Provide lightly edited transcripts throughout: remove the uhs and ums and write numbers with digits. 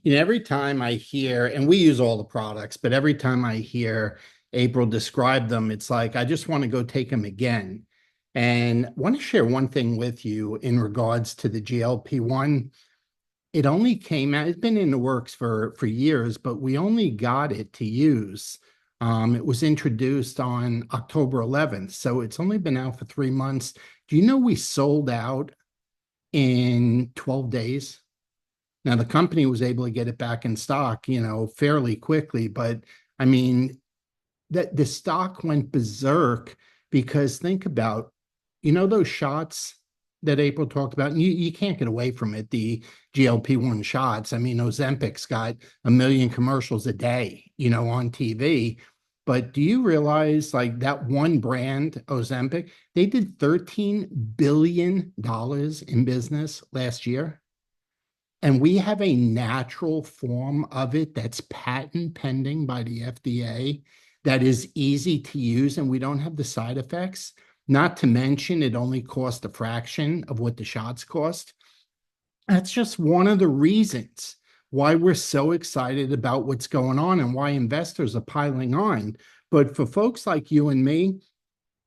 Every time I hear, and we use all the products, but every time I hear April describe them, it's like, I just want to go take them again. And I want to share one thing with you in regards to the GLP-1. It only came out, it's been in the works for years, but we only got it to use. It was introduced on October 11th, so it's only been out for 3 months. Do you know we sold out in 12 days? Now, the company was able to get it back in stock, fairly quickly, but I mean, that the stock went berserk because think about, those shots that April talked about, and you can't get away from it, the GLP-1 shots. I mean, Ozempic's got 1 million commercials a day, on TV. But do you realize like that one brand, Ozempic, they did $13 billion in business last year? And we have a natural form of it that's patent pending by the FDA that is easy to use, and we don't have the side effects. Not to mention, it only cost a fraction of what the shots cost. That's just one of the reasons why we're so excited about what's going on and why investors are piling on. But for folks like you and me,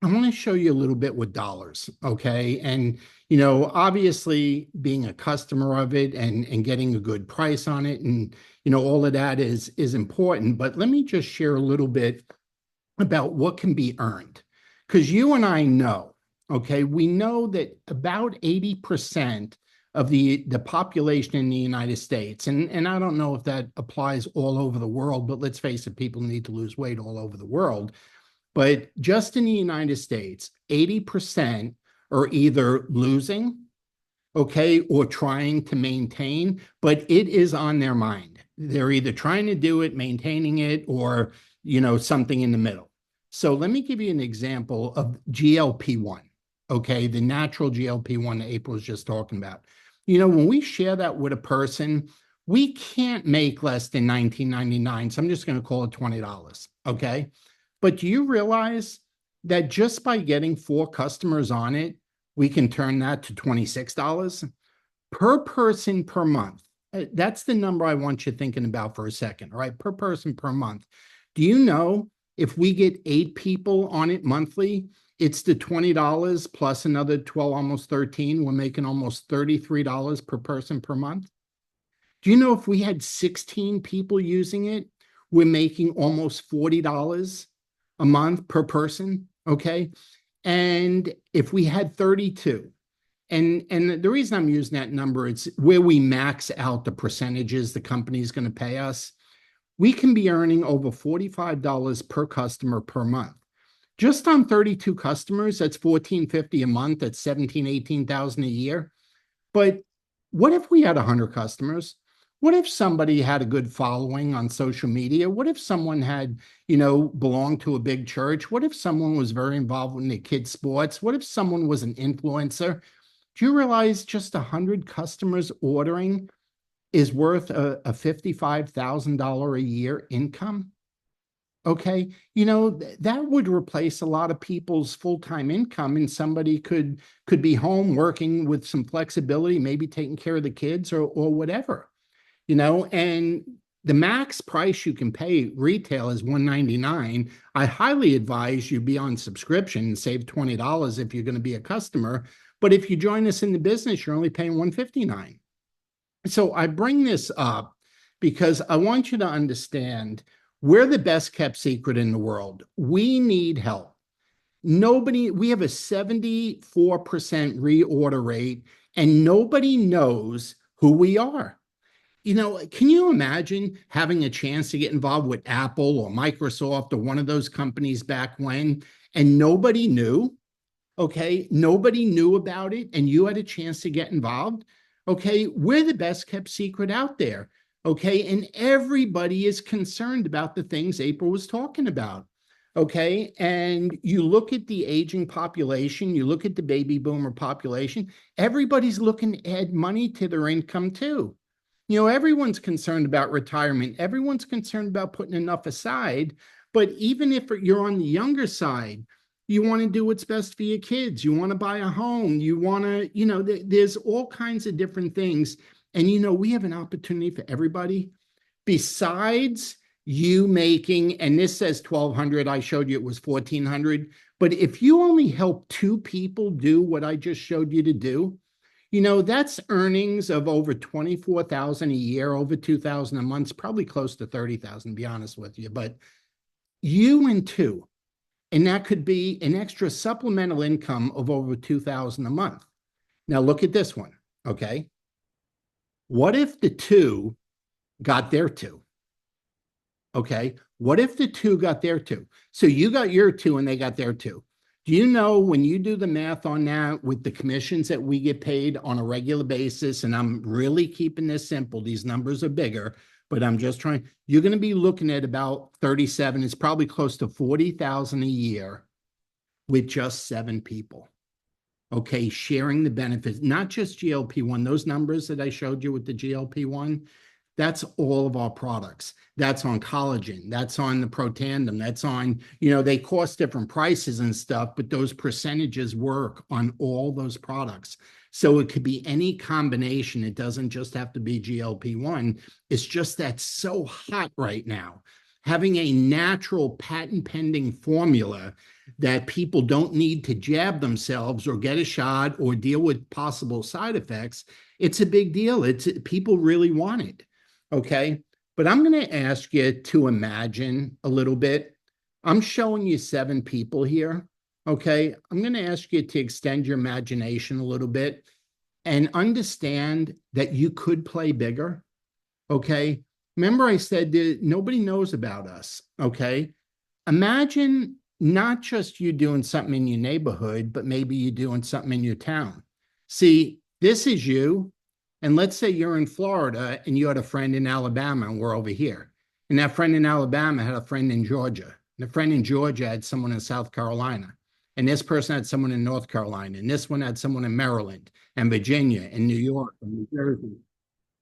I want to show you a little bit with dollars, okay? And, obviously being a customer of it and getting a good price on it and, all of that is important. But let me just share a little bit about what can be earned. Because you and I know, okay, we know that about 80% of the population in the United States, and I don't know if that applies all over the world, but let's face it, people need to lose weight all over the world. But just in the United States, 80% are either losing, okay, or trying to maintain, but it is on their mind. They're either trying to do it, maintaining it, or, something in the middle. So let me give you an example of GLP-1, okay, the natural GLP-1 that April was just talking about. When we share that with a person, we can't make less than $19.99. So I'm just going to call it $20, okay? But do you realize that just by getting 4 customers on it, we can turn that to $26 per person per month? That's the number I want you thinking about for a second, all right? Per person per month. Do you know if we get 8 people on it monthly, it's the $20 plus another 12, almost 13. We're making almost $33 per person per month. Do you know if we had 16 people using it, we're making almost $40 a month per person, okay? And if we had 32, and the reason I'm using that number, it's where we max out the percentages the company's going to pay us, we can be earning over $45 per customer per month. Just on 32 customers, that's $14.50 a month, that's $18,000 a year. But what if we had 100 customers? What if somebody had a good following on social media? What if someone had, belonged to a big church? What if someone was very involved in the kids' sports? What if someone was an influencer? Do you realize just 100 customers ordering is worth a $55,000 a year income? Okay, that would replace a lot of people's full-time income, and somebody could be home working with some flexibility, maybe taking care of the kids or whatever. And the max price you can pay retail is $199. I highly advise you be on subscription and save $20 if you're going to be a customer. But if you join us in the business, you're only paying $159. So I bring this up because I want you to understand we're the best kept secret in the world. We need help. We have a 74% reorder rate, and nobody knows who we are. Can you imagine having a chance to get involved with Apple or Microsoft or one of those companies back when, and nobody knew? Okay, nobody knew about it, and you had a chance to get involved. Okay, we're the best kept secret out there. Okay, and everybody is concerned about the things April was talking about. Okay, and you look at the aging population, you look at the baby boomer population, everybody's looking to add money to their income too. Everyone's concerned about retirement. Everyone's concerned about putting enough aside. But even if you're on the younger side, you want to do what's best for your kids. You want to buy a home. You want to, there's all kinds of different things. And we have an opportunity for everybody. Besides you making, and this says 1,200, I showed you it was 1,400. But if you only help two people do what I just showed you to do, that's earnings of over 24,000 a year, over 2,000 a month, probably close to 30,000, to be honest with you. But you and two, and that could be an extra supplemental income of over 2,000 a month. Now look at this one, okay? What if the two got their two? Okay. What if the two got their two? So you got your two and they got their two. Do you know when you do the math on that with the commissions that we get paid on a regular basis, and I'm really keeping this simple, these numbers are bigger, but I'm just trying, you're going to be looking at about 37, it's probably close to 40,000 a year with just 7 people. Okay, sharing the benefits, not just GLP-1, those numbers that I showed you with the GLP-1, that's all of our products. That's on collagen. That's on the Protandim. That's on, they cost different prices and stuff, but those percentages work on all those products. So it could be any combination. It doesn't just have to be GLP-1. It's just that's so hot right now. Having a natural patent pending formula that people don't need to jab themselves or get a shot or deal with possible side effects, it's a big deal. People really want it. Okay, but I'm going to ask you to imagine a little bit. I'm showing you 7 people here. Okay, I'm going to ask you to extend your imagination a little bit and understand that you could play bigger. Okay, remember I said that nobody knows about us. Okay, imagine not just you doing something in your neighborhood, but maybe you doing something in your town. See, this is you. And let's say you're in Florida and you had a friend in Alabama and we're over here. And that friend in Alabama had a friend in Georgia. And the friend in Georgia had someone in South Carolina. And this person had someone in North Carolina. And this one had someone in Maryland and Virginia and New York and New Jersey.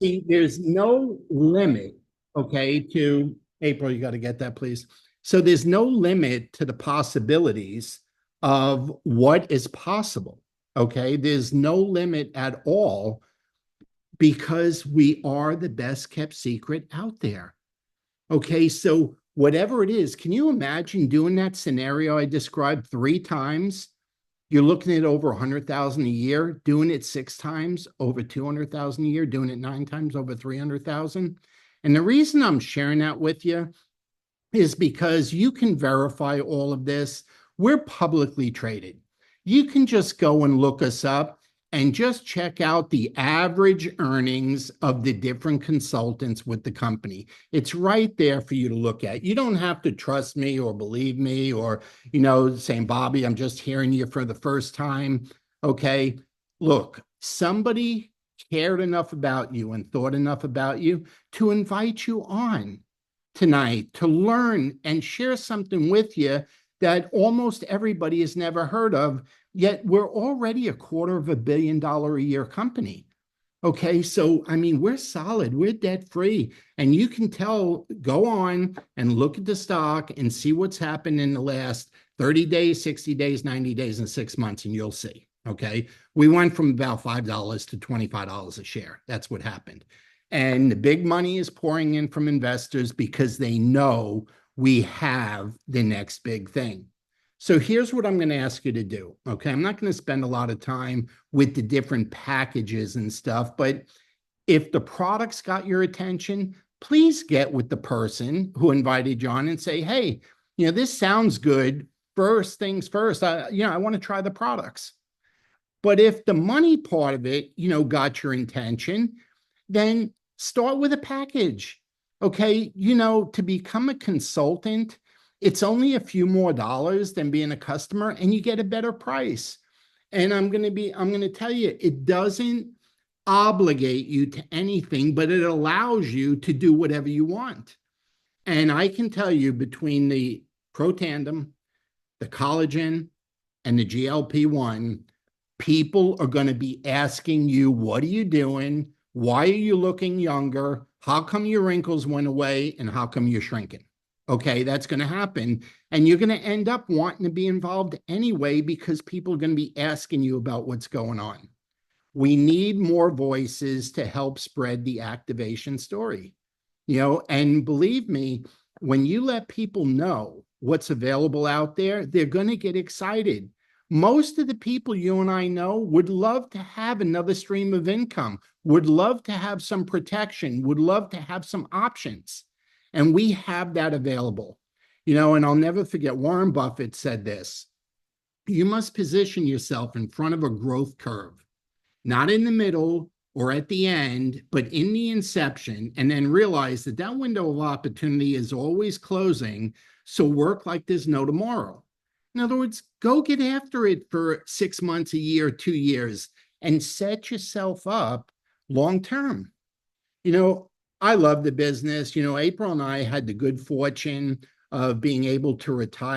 See, there's no limit, okay, to April, you got to get that, please. So there's no limit to the possibilities of what is possible, okay? There's no limit at all because we are the best kept secret out there. Okay, so whatever it is, can you imagine doing that scenario I described 3 times? You're looking at over 100,000 a year, doing it 6 times, over 200,000 a year, doing it 9 times, over 300,000. And the reason I'm sharing that with you is because you can verify all of this. We're publicly traded. You can just go and look us up and just check out the average earnings of the different consultants with the company. It's right there for you to look at. You don't have to trust me or believe me or, saying, Bobby, I'm just hearing you for the first time. Okay, look, somebody cared enough about you and thought enough about you to invite you on tonight to learn and share something with you that almost everybody has never heard of, yet we're already $250 million a year company. Okay, so I mean, we're solid, we're debt free, and you can tell, go on and look at the stock and see what's happened in the last 30 days, 60 days, 90 days, and 6 months, and you'll see. Okay, we went from about $5 to $25 a share. That's what happened. And the big money is pouring in from investors because they know we have the next big thing. So here's what I'm going to ask you to do. Okay, I'm not going to spend a lot of time with the different packages and stuff, but if the products got your attention, please get with the person who invited you on and say, hey, this sounds good. First things first, I want to try the products. But if the money part of it, got your intention, then start with a package. Okay, to become a consultant, it's only a few more dollars than being a customer, and you get a better price. And I'm going to tell you, it doesn't obligate you to anything, but it allows you to do whatever you want. And I can tell you, between the Protandim, the collagen, and the GLP-1, people are going to be asking you, what are you doing? Why are you looking younger? How come your wrinkles went away? And how come you're shrinking? Okay, that's going to happen. And you're going to end up wanting to be involved anyway because people are going to be asking you about what's going on. We need more voices to help spread the activation story. And believe me, when you let people know what's available out there, they're going to get excited. Most of the people you and I know would love to have another stream of income, would love to have some protection, would love to have some options. And we have that available. And I'll never forget, Warren Buffett said this: you must position yourself in front of a growth curve, not in the middle or at the end, but in the inception, and then realize that that window of opportunity is always closing. So work like there's no tomorrow. In other words, go get after it for 6 months, a year, 2 years, and set yourself up long term. You know, I love the business. April and I had the good fortune of being able to retire